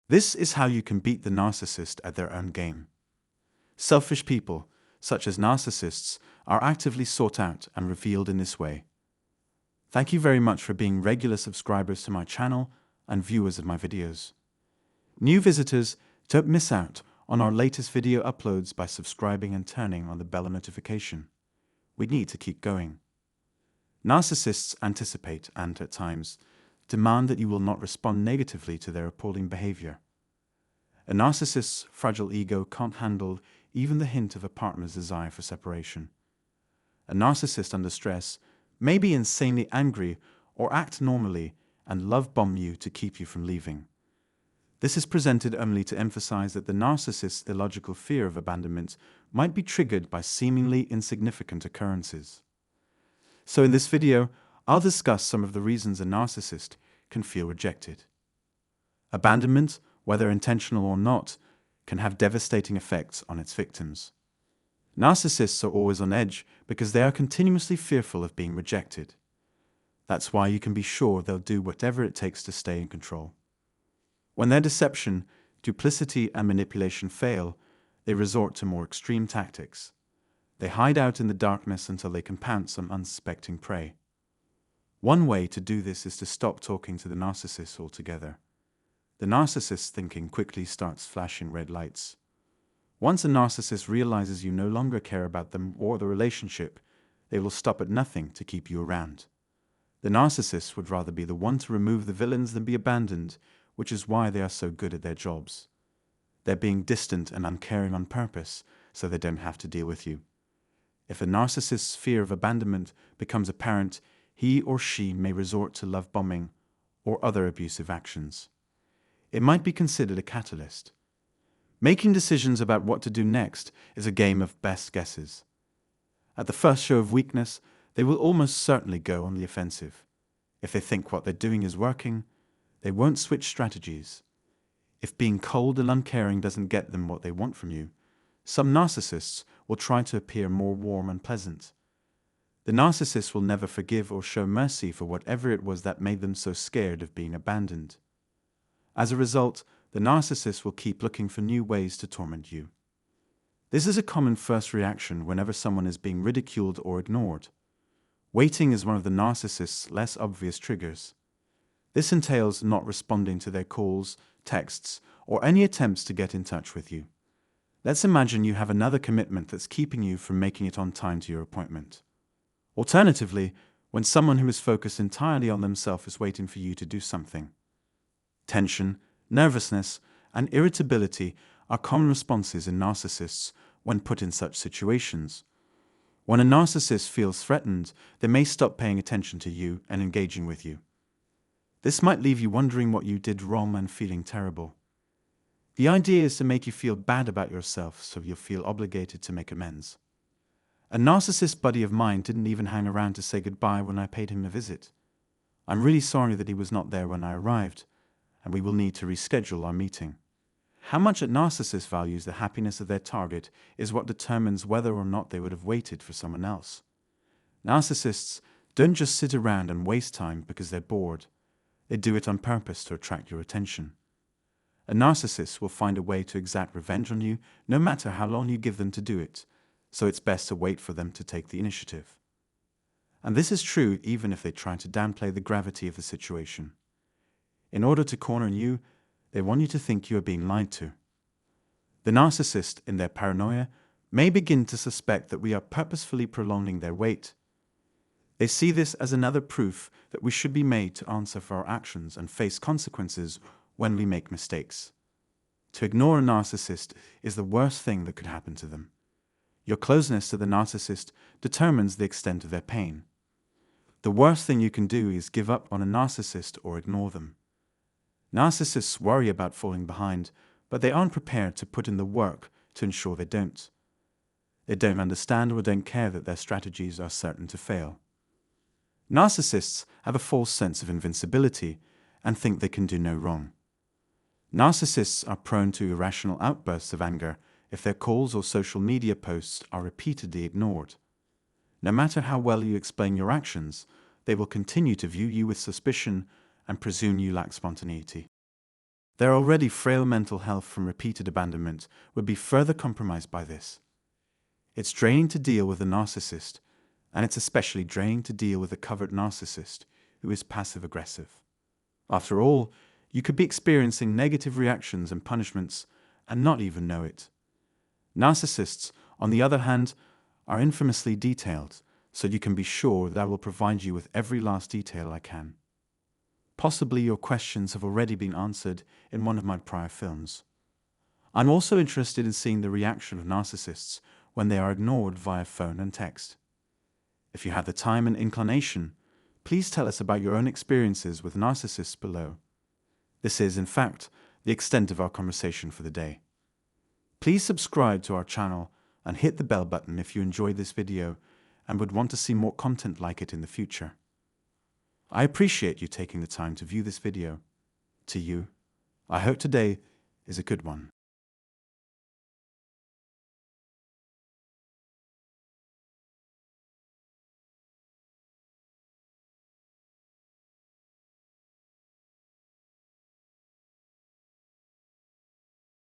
This is how you can beat the narcissist at their own game. Selfish people, such as narcissists, are actively sought out and revealed in this way. Thank you very much for being regular subscribers to my channel and viewers of my videos. New visitors, don't miss out on our latest video uploads by subscribing and turning on the bell notification. We need to keep going. Narcissists anticipate and, at times, demand that you will not respond negatively to their appalling behavior. A narcissist's fragile ego can't handle even the hint of a partner's desire for separation. A narcissist under stress may be insanely angry or act normally and love bomb you to keep you from leaving. This is presented only to emphasize that the narcissist's illogical fear of abandonment might be triggered by seemingly insignificant occurrences. So in this video, I'll discuss some of the reasons a narcissist can feel rejected. Abandonment, whether intentional or not, can have devastating effects on its victims. Narcissists are always on edge because they are continuously fearful of being rejected. That's why you can be sure they'll do whatever it takes to stay in control. When their deception, duplicity, and manipulation fail, they resort to more extreme tactics. They hide out in the darkness until they can pounce on unsuspecting prey. One way to do this is to stop talking to the narcissist altogether. The narcissist's thinking quickly starts flashing red lights. Once a narcissist realizes you no longer care about them or the relationship, they will stop at nothing to keep you around. The narcissist would rather be the one to remove the villains than be abandoned, which is why they are so good at their jobs. They're being distant and uncaring on purpose, so they don't have to deal with you. If a narcissist's fear of abandonment becomes apparent, he or she may resort to love bombing or other abusive actions. It might be considered a catalyst. Making decisions about what to do next is a game of best guesses. At the first show of weakness, they will almost certainly go on the offensive. If they think what they're doing is working, they won't switch strategies. If being cold and uncaring doesn't get them what they want from you, some narcissists will try to appear more warm and pleasant. The narcissist will never forgive or show mercy for whatever it was that made them so scared of being abandoned. As a result, the narcissist will keep looking for new ways to torment you. This is a common first reaction whenever someone is being ridiculed or ignored. Waiting is one of the narcissist's less obvious triggers. This entails not responding to their calls, texts, or any attempts to get in touch with you. Let's imagine you have another commitment that's keeping you from making it on time to your appointment. Alternatively, when someone who is focused entirely on themselves is waiting for you to do something. Tension, nervousness, and irritability are common responses in narcissists when put in such situations. When a narcissist feels threatened, they may stop paying attention to you and engaging with you. This might leave you wondering what you did wrong and feeling terrible. The idea is to make you feel bad about yourself so you'll feel obligated to make amends. A narcissist buddy of mine didn't even hang around to say goodbye when I paid him a visit. I'm really sorry that he was not there when I arrived, and we will need to reschedule our meeting. How much a narcissist values the happiness of their target is what determines whether or not they would have waited for someone else. Narcissists don't just sit around and waste time because they're bored. They do it on purpose to attract your attention. A narcissist will find a way to exact revenge on you no matter how long you give them to do it, so it's best to wait for them to take the initiative. And this is true even if they try to downplay the gravity of the situation. In order to corner you, they want you to think you are being lied to. The narcissist, in their paranoia, may begin to suspect that we are purposefully prolonging their wait. They see this as another proof that we should be made to answer for our actions and face consequences when we make mistakes. To ignore a narcissist is the worst thing that could happen to them. Your closeness to the narcissist determines the extent of their pain. The worst thing you can do is give up on a narcissist or ignore them. Narcissists worry about falling behind, but they aren't prepared to put in the work to ensure they don't. They don't understand or don't care that their strategies are certain to fail. Narcissists have a false sense of invincibility and think they can do no wrong. Narcissists are prone to irrational outbursts of anger if their calls or social media posts are repeatedly ignored. No matter how well you explain your actions, they will continue to view you with suspicion and presume you lack spontaneity. Their already frail mental health from repeated abandonment would be further compromised by this. It's draining to deal with a narcissist, and it's especially draining to deal with a covert narcissist who is passive-aggressive. After all, you could be experiencing negative reactions and punishments and not even know it. Narcissists, on the other hand, are infamously detailed, so you can be sure that I will provide you with every last detail I can. Possibly your questions have already been answered in one of my prior films. I'm also interested in seeing the reaction of narcissists when they are ignored via phone and text. If you have the time and inclination, please tell us about your own experiences with narcissists below. This is, in fact, the extent of our conversation for the day. Please subscribe to our channel and hit the bell button if you enjoyed this video and would want to see more content like it in the future. I appreciate you taking the time to view this video. To you, I hope today is a good one.